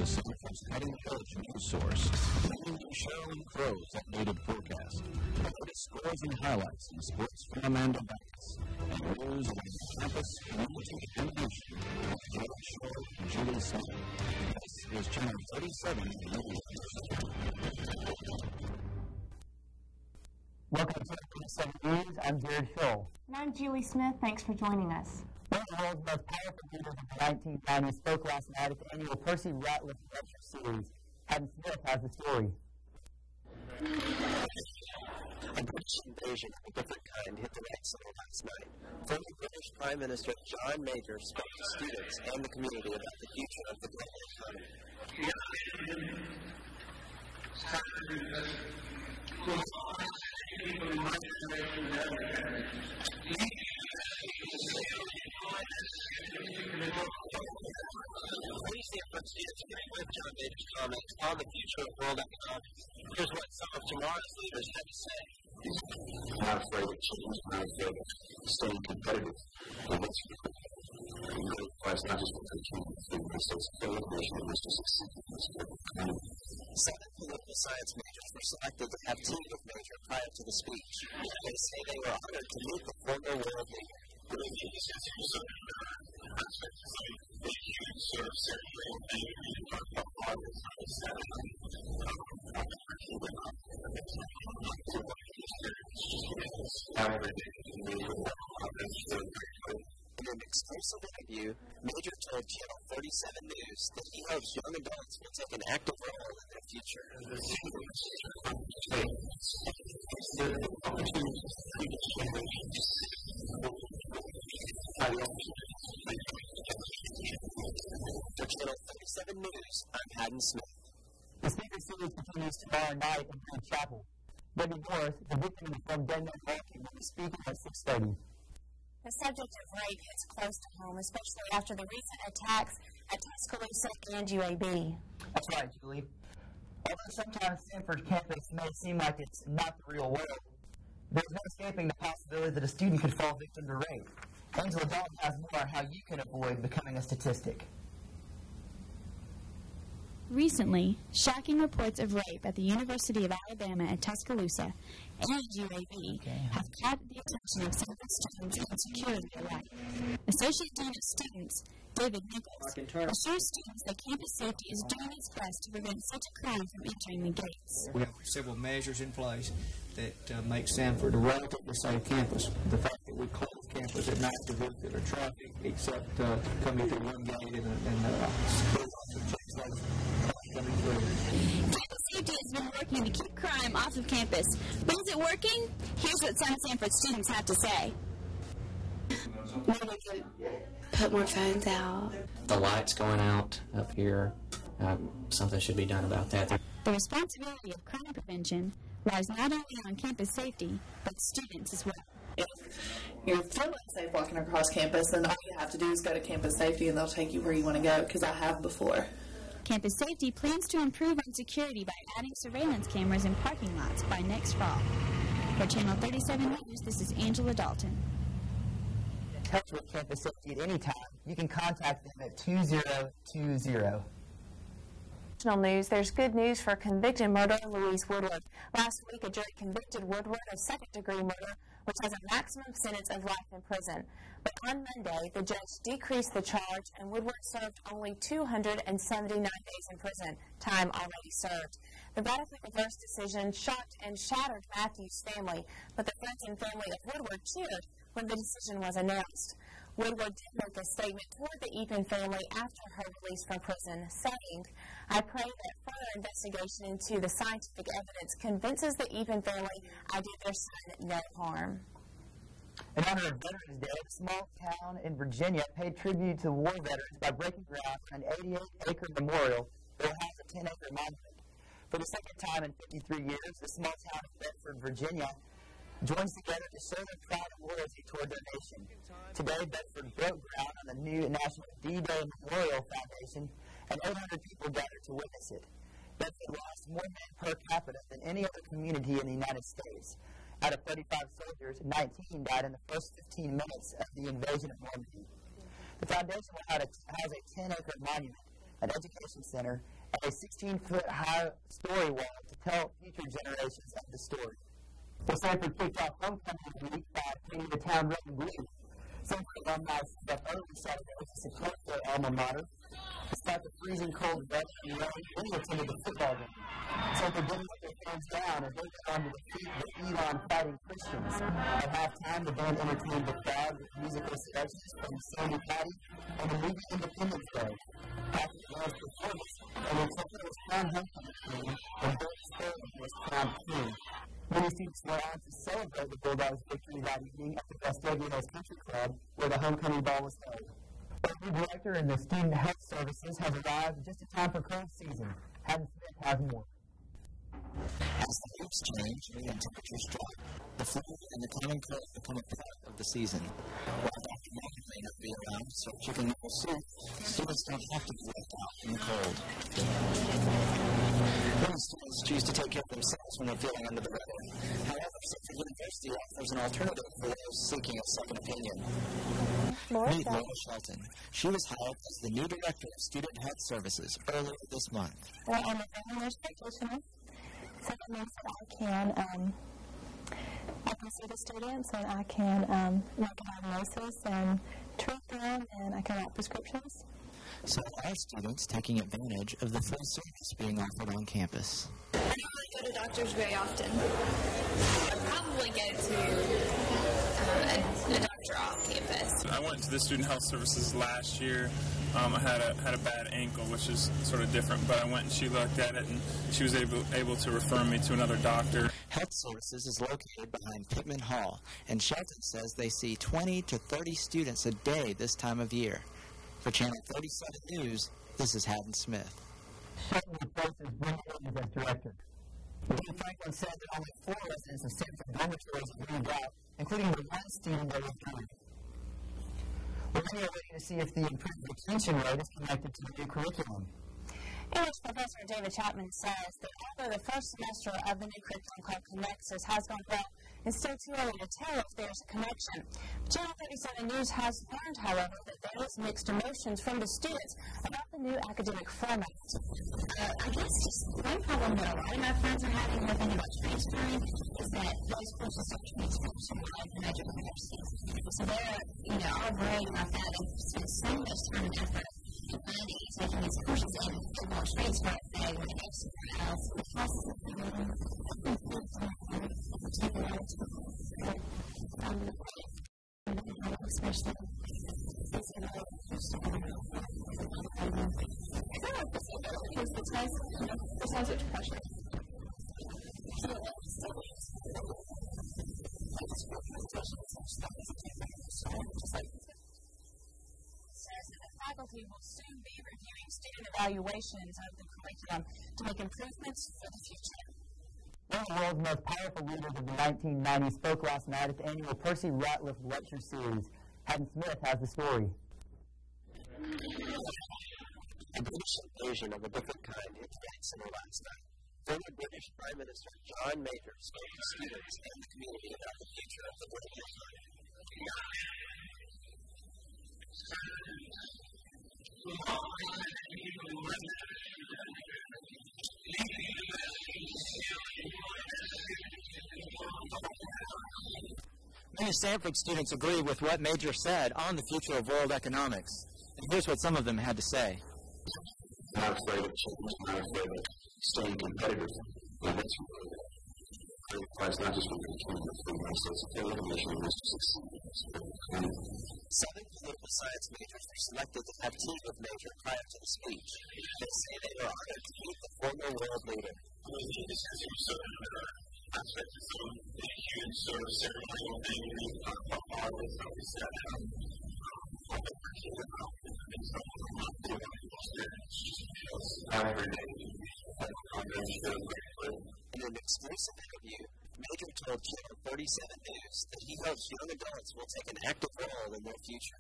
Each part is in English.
is Samford's cutting-edge news source, bringing you Sheryl and Crow's updated forecast, the latest scores and highlights in sports from and events, and news on campus, community, and nation, with Jerry Shore and Julie Smith. This is Channel 37 Media. Welcome to 37 News. I'm Jared Scholl. And I'm Julie Smith. Thanks for joining us. One of the world's most powerful leaders of the 1990s spoke last night at the annual Percy Ratliff Lecture Series. Haddon Smith has the story. A British invasion of a different kind hit the right soil last night. Former British Prime Minister John Major spoke to students and the community about the future of the global economy. Please hear from students with John Major's comments on the future of world economics. Here's what some of tomorrow's leaders had to say. I'm not afraid of change. I'm not afraid of staying competitive. And that's really applies not just for the community, but also for innovation and to succeed in this economy. 7 political science majors were selected to have tea with Major prior to the speech. They say they were honored to meet the former world leader. In an exclusive interview, Major told Channel 37 News that he hopes young adults will take an active role in their future. For Channel 37 News, I'm Haddon Smith. The speaker series continues tomorrow night in Green Chapel. Debbie Morris, the victim of the film Dead Man Walking, will be speaking at 6:30. The subject of rape hits close to home, especially after the recent attacks at Tuscaloosa and UAB. That's right, Julie. Although sometimes Samford campus may seem like it's not the real world, there's no escaping the possibility that a student could fall victim to rape. Angela Dalton has more on how you can avoid becoming a statistic. Recently, shocking reports of rape at the University of Alabama at Tuscaloosa and UAB have caught the attention of Samford students and security alike. Associate Dean of Students, David Nichols, assures students that campus safety is doing its best to prevent such a crime from entering the gates. We have several measures in place that make Samford a relatively safe campus. The fact that we close campus at night to vehicular traffic, except coming through one gate and coming through. Campus safety has been working to keep crime off of campus. But is it working? Here's what some Samford students have to say. Maybe we could put more phones out. The lights going out up here, something should be done about that. The responsibility of crime prevention lies not only on campus safety, but students as well. If you're feeling safe walking across campus, then all you have to do is go to campus safety and they'll take you where you want to go, because I have before. Campus Safety plans to improve on security by adding surveillance cameras in parking lots by next fall. For Channel 37 News, this is Angela Dalton. In touch with Campus Safety at any time, you can contact them at 2020. National news, there's good news for convicted murderer Louise Woodward. Last week, a jury convicted Woodward of second-degree murder, which has a maximum sentence of life in prison. But on Monday, the judge decreased the charge, and Woodward served only 279 days in prison, time already served. The radically reversed decision shocked and shattered Matthew's family, but the friends and family of Woodward cheered when the decision was announced. Woodward did make a statement toward the Eapen family after her release from prison, saying, "I pray that further investigation into the scientific evidence convinces the Eapen family I did their son no harm." In honor of Veterans Day, a small town in Virginia paid tribute to war veterans by breaking ground on an 88-acre memorial that will house a 10-acre monument. For the second time in 53 years, the small town of Bedford, Virginia, joins together to show their pride and loyalty toward their nation. Today, Bedford broke ground on the new National D-Day Memorial Foundation, and 800 people gathered to witness it. Bedford lost more men per capita than any other community in the United States. Out of 35 soldiers, 19 died in the first 15 minutes of the invasion of Normandy. The foundation will house a 10-acre monument, an education center, and a 16-foot-high story wall to tell future generations of the story. The Samford kicked off homecoming week by painting the town red and blue. Samford alumni set up early Saturday to support their alma mater. Despite the freezing cold weather and rain, many attended the football game. Samford didn't let their fans down as they went on to defeat the Elon Fighting Christians. At halftime, the band entertained the crowd with musical selections from Sandy Patty and the movie Independence Day. After the band's performance, an interpreter was crowned homecoming king, and Bill Sterling was crowned king. Many students went on to celebrate the Bulldogs' victory that evening at the Vestavia Hills Country Club, where the homecoming ball was held. The new director in the Student Health Services has arrived just in time for cold season. Haddon Smith has more. As the hoops change and temperatures drop, the flu and the common cold become a part of the season. While Dr. Morgan may not be around to serve chicken noodle soup, students don't have to be left out in the cold. Many students choose to take care of themselves when they're feeling under the weather. However, Samford University offers an alternative for those seeking a second opinion. Meet Laura Shelton. She was hired as the new director of Student Health Services earlier this month. Well, I'm a family nurse practitioner, so that means that I can see the students and I can make a diagnosis and treat them, and I can write prescriptions. So are students taking advantage of the free service being offered on campus? I don't really go to doctors very often. I probably go to a doctor off campus. I went to the Student Health Services last year. I had a bad ankle, which is sort of different, but I went and she looked at it and she was able to refer me to another doctor. Health Services is located behind Pittman Hall, and Shelton says they see 20 to 30 students a day this time of year. For Channel 37 News, this is Haddon Smith. Shelton replaces Brenda Williams as director. Dean Franklin said that only 4 residents of Samford dormitories have moved out, including the one student that withdrew. We're many are waiting to see if the improved retention rate is connected to the new curriculum. English Professor David Chapman says that although the first semester of the new curriculum called Connexus has gone well, it's still too early to tell if there's a connection. Channel 37 News has learned, however, that there is mixed emotions from the students about the new academic format. I guess just one problem that a lot of my friends are having when thinking about transferring is that those courses are transferred to the major universities. So they're, all worried about that and spend so much time and effort and money taking these courses and they won't transfer if they want to go somewhere else. The cost of the especially besides such pressure. Says that the faculty will soon be reviewing student evaluations of the curriculum to make improvements for the future. One of the world's most powerful leaders of the 1990s spoke last night at the annual Percy Ratliff Lecture Series. Haddon Smith has the story. A British invasion of a different kind hit the White Center last night. Former British Prime Minister John Major spoke to students and the community about the future of the British economy. Many Samford students agree with what Major said on the future of world economics. And here's what some of them had to say. I'm not afraid of change, I'm not afraid of staying competitive. And that's really it applies not just for the community, but for myself. It's a mission is to succeed. 7 political science majors were selected to have tea with Major prior to the speech. They say they were honored to meet the former world leader. Aspects of some huge sort of ceremonial thing in an exclusive interview, Major told Channel 37 News that he hopes young adults will take an active role in their future.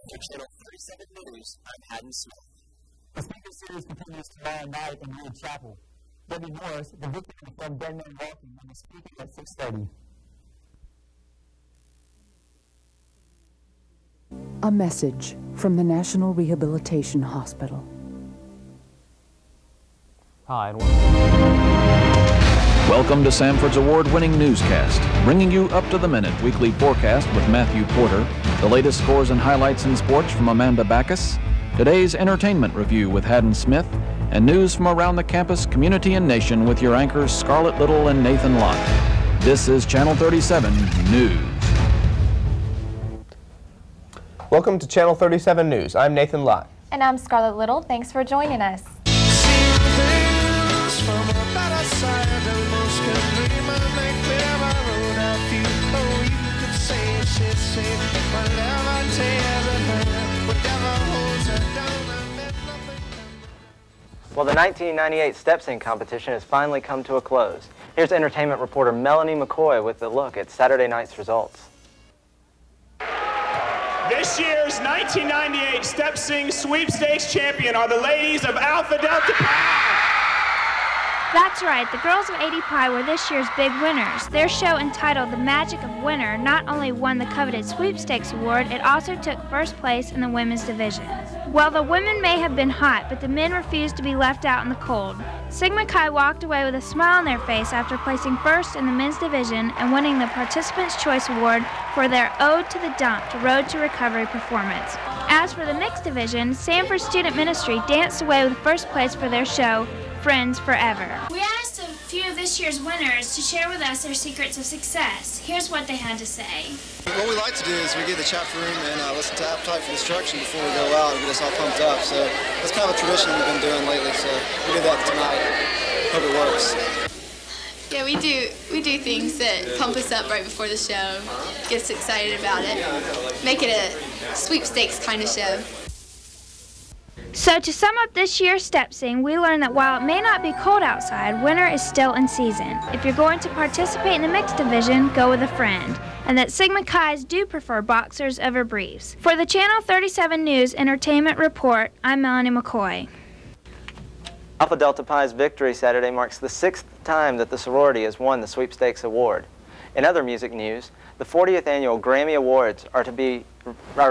For Channel 37 News, I'm Haddon Smith. The speaker series continues tomorrow night in Reed Chapel. Debbie Morris, the victim of the film Dead Man Walking, will be speaking at 6:30. A message from the National Rehabilitation Hospital. Hi, and welcome to Samford's award-winning newscast, bringing you up-to-the-minute weekly forecast with Matthew Porter, the latest scores and highlights in sports from Amanda Backus, today's entertainment review with Haddon Smith, and news from around the campus, community, and nation with your anchors Scarlett Little and Nathan Lott. This is Channel 37 News. Welcome to Channel 37 News. I'm Nathan Lott. And I'm Scarlett Little. Thanks for joining us. Well, the 1998 Step Sing competition has finally come to a close. Here's entertainment reporter Melanie McCoy with a look at Saturday night's results. This year's 1998 Step Sing Sweepstakes champion are the ladies of Alpha Delta Pi. That's right, the girls of 80 Pi were this year's big winners. Their show entitled The Magic of Winter not only won the coveted Sweepstakes Award, it also took first place in the women's division. Well, the women may have been hot, but the men refused to be left out in the cold. Sigma Chi walked away with a smile on their face after placing first in the men's division and winning the Participants' Choice Award for their Ode to the Dumped Road to Recovery performance. As for the mixed division, Samford Student Ministry danced away with first place for their show, Friends Forever. We asked a few of this year's winners to share with us their secrets of success. Here's what they had to say. What we like to do is we get in the chapter room and listen to Appetite for Destruction before we go out and get us all pumped up. So that's kind of a tradition we've been doing lately. So we did that tonight. Hope it works. Yeah, we do things that pump us up right before the show, get us excited about it, make it a sweepstakes kind of show. So to sum up this year's Step Sing, we learned that while it may not be cold outside, winter is still in season. If you're going to participate in the mixed division, go with a friend. And that Sigma Chi's do prefer boxers over briefs. For the Channel 37 News Entertainment Report, I'm Melanie McCoy. Alpha Delta Pi's victory Saturday marks the 6th time that the sorority has won the Sweepstakes Award. In other music news, the 40th annual Grammy Awards are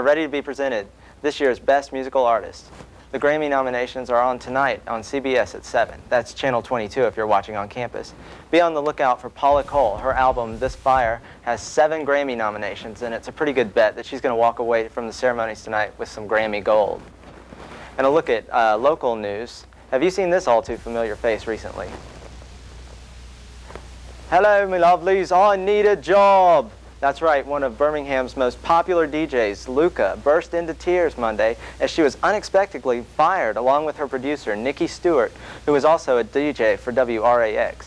ready to be presented, this year's Best Musical Artist. The Grammy nominations are on tonight on CBS at 7. That's Channel 22 if you're watching on campus. Be on the lookout for Paula Cole. Her album, This Fire, has 7 Grammy nominations, and it's a pretty good bet that she's going to walk away from the ceremonies tonight with some Grammy gold. And a look at local news. Have you seen this all-too-familiar face recently? Hello, me lovelies. I need a job. That's right, one of Birmingham's most popular DJs, Luca, burst into tears Monday as she was unexpectedly fired along with her producer, Nikki Stewart, who was also a DJ for WRAX.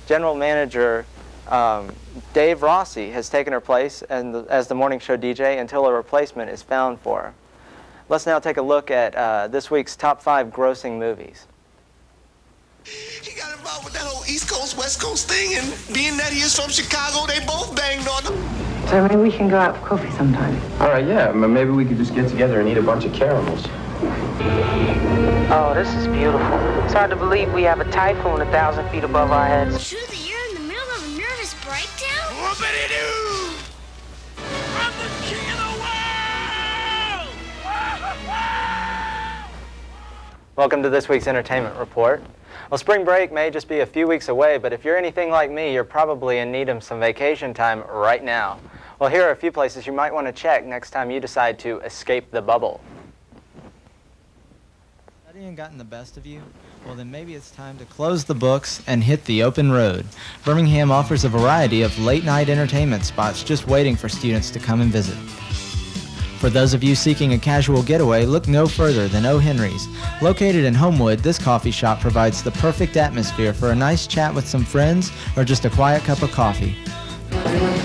General Manager Dave Rossi has taken her place as the morning show DJ until a replacement is found for her. Let's now take a look at this week's top 5 grossing movies. He got involved with that whole East Coast, West Coast thing, and being that he is from Chicago, they both banged on him. So maybe we can go out for coffee sometime. All right, yeah. Maybe we could just get together and eat a bunch of caramels. Oh, this is beautiful. It's hard to believe we have a typhoon 1,000 feet above our heads. Sure that you're in the middle of a nervous breakdown? Whoopity-doo! I'm the king of the world! Welcome to this week's Entertainment Report. Well, spring break may just be a few weeks away, but if you're anything like me, you're probably in need of some vacation time right now. Well, here are a few places you might want to check next time you decide to escape the bubble. Studying gotten the best of you? Well, then maybe it's time to close the books and hit the open road. Birmingham offers a variety of late-night entertainment spots just waiting for students to come and visit. For those of you seeking a casual getaway, look no further than O. Henry's. Located in Homewood, this coffee shop provides the perfect atmosphere for a nice chat with some friends or just a quiet cup of coffee.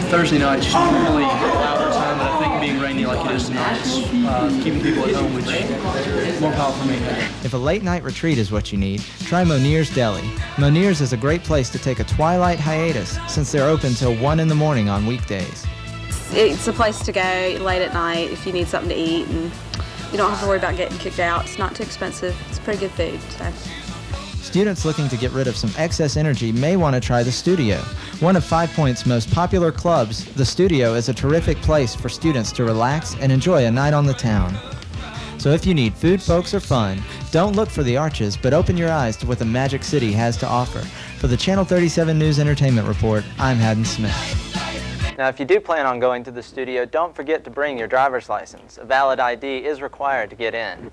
Thursday night is really louder time, and I think being rainy like it is tonight is keeping people at home, which is more powerful for me. If a late night retreat is what you need, try Monier's Deli. Monier's is a great place to take a twilight hiatus since they're open till 1 in the morning on weekdays. It's a place to go late at night if you need something to eat, and you don't have to worry about getting kicked out. It's not too expensive. It's pretty good food. So. Students looking to get rid of some excess energy may want to try the Studio. One of 5 Point's most popular clubs, the Studio is a terrific place for students to relax and enjoy a night on the town. So if you need food, folks, or fun, don't look for the Arches, but open your eyes to what the Magic City has to offer. For the Channel 37 News Entertainment Report, I'm Haddon Smith. Now, if you do plan on going to the Studio, don't forget to bring your driver's license. A valid ID is required to get in.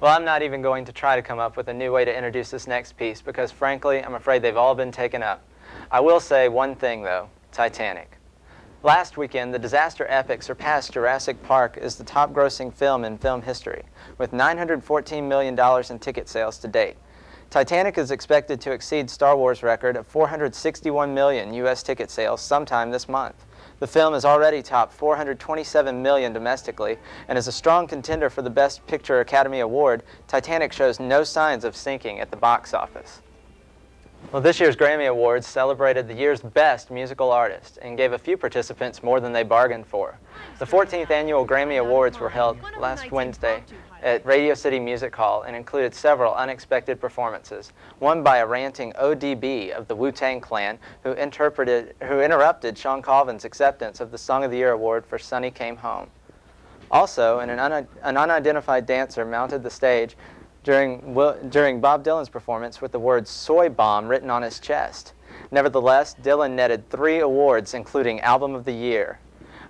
Well, I'm not even going to try to come up with a new way to introduce this next piece because, frankly, I'm afraid they've all been taken up. I will say one thing, though, Titanic. Last weekend, the disaster epic surpassed Jurassic Park as the top-grossing film in film history, with $914 million in ticket sales to date. Titanic is expected to exceed Star Wars' record of 461 million U.S. ticket sales sometime this month. The film has already topped 427 million domestically and is a strong contender for the Best Picture Academy Award. Titanic shows no signs of sinking at the box office. Well, this year's Grammy Awards celebrated the year's best musical artist and gave a few participants more than they bargained for. The 14th annual Grammy Awards were held last Wednesday at Radio City Music Hall and included several unexpected performances, one by a ranting ODB of the Wu-Tang Clan who interrupted Sean Colvin's acceptance of the Song of the Year award for Sonny Came Home. Also, an unidentified dancer mounted the stage during Bob Dylan's performance with the words "soy bomb" written on his chest. Nevertheless, Dylan netted 3 awards, including Album of the Year.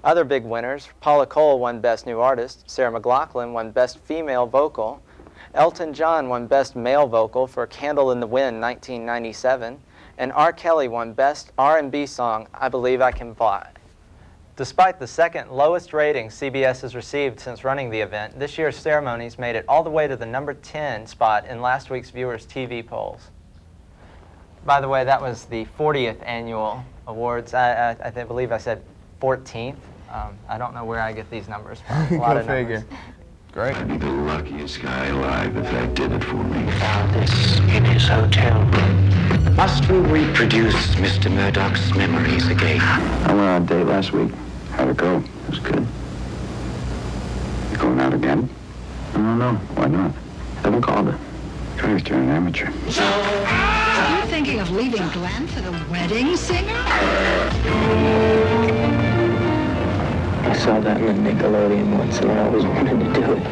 Other big winners: Paula Cole won Best New Artist, Sarah McLachlan won Best Female Vocal, Elton John won Best Male Vocal for Candle in the Wind 1997, and R. Kelly won Best R&B Song, I Believe I Can Fly. Despite the second lowest rating CBS has received since running the event, this year's ceremonies made it all the way to the number 10 spot in last week's viewers' TV polls. By the way, that was the 40th annual awards. I believe I said 14th. I don't know where I get these numbers from. A lot of numbers. Great. I'd be the luckiest guy alive if that did it for me. Found this in his hotel room. Must we reproduce Mr. Murdoch's memories again? I went on a date last week. How'd it go? It was good. You going out again? I don't know. Why not? Haven't called her. Christ, you're an amateur. Are you thinking of leaving Glenn for the wedding singer? I saw that in the Nickelodeon once and I always wanted to do it.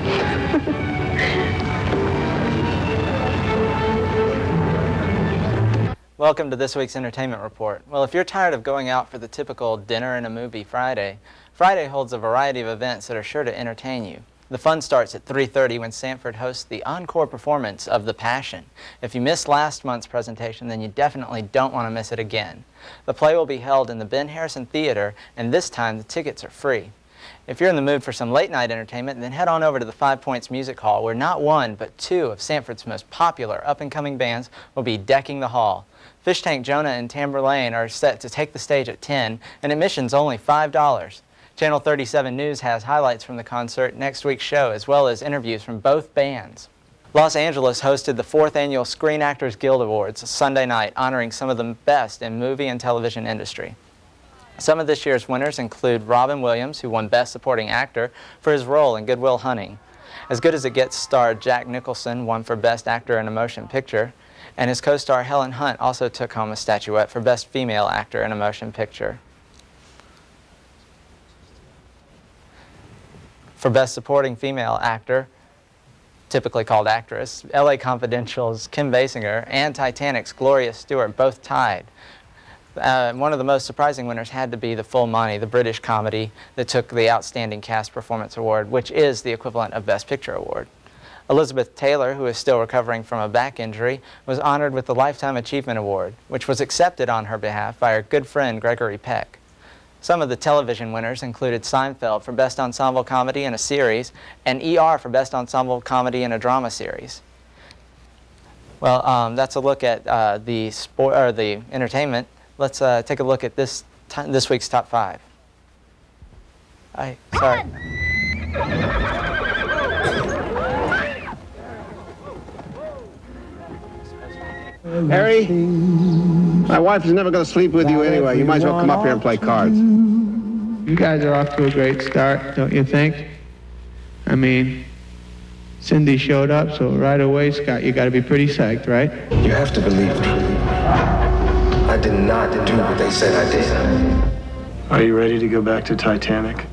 Welcome to this week's Entertainment Report. Well, if you're tired of going out for the typical dinner and a movie Friday, Friday holds a variety of events that are sure to entertain you. The fun starts at 3:30 when Samford hosts the encore performance of The Passion. If you missed last month's presentation, then you definitely don't want to miss it again. The play will be held in the Ben Harrison Theater, and this time the tickets are free. If you're in the mood for some late-night entertainment, then head on over to the 5 Points Music Hall, where not one, but 2 of Samford's most popular up-and-coming bands will be decking the hall. Fish Tank Jonah and Tamberlane are set to take the stage at 10, and admission's only $5. Channel 37 News has highlights from the concert, next week's show, as well as interviews from both bands. Los Angeles hosted the 4th annual Screen Actors Guild Awards Sunday night, honoring some of the best in movie and television industry. Some of this year's winners include Robin Williams, who won Best Supporting Actor for his role in Good Will Hunting. As Good as It Gets star Jack Nicholson won for Best Actor in a Motion Picture, and his co-star Helen Hunt also took home a statuette for Best Female Actor in a Motion Picture. For Best Supporting Female Actor, typically called actress, LA Confidential's Kim Basinger and Titanic's Gloria Stewart both tied. One of the most surprising winners had to be The Full Monty, the British comedy that took the Outstanding Cast Performance Award, which is the equivalent of Best Picture Award. Elizabeth Taylor, who is still recovering from a back injury, was honored with the Lifetime Achievement Award, which was accepted on her behalf by her good friend Gregory Peck. Some of the television winners included Seinfeld for Best Ensemble Comedy in a Series and ER for Best Ensemble Comedy in a Drama Series. Well, that's a look at the entertainment. Let's take a look at this week's top 5. Sorry. Harry, my wife is never going to sleep with you anyway. You might as well come up here and play cards. You guys are off to a great start, don't you think? I mean, Cindy showed up, so right away, Scott, you got to be pretty psyched, right? You have to believe me. I did not do what they said I did. Are you ready to go back to Titanic?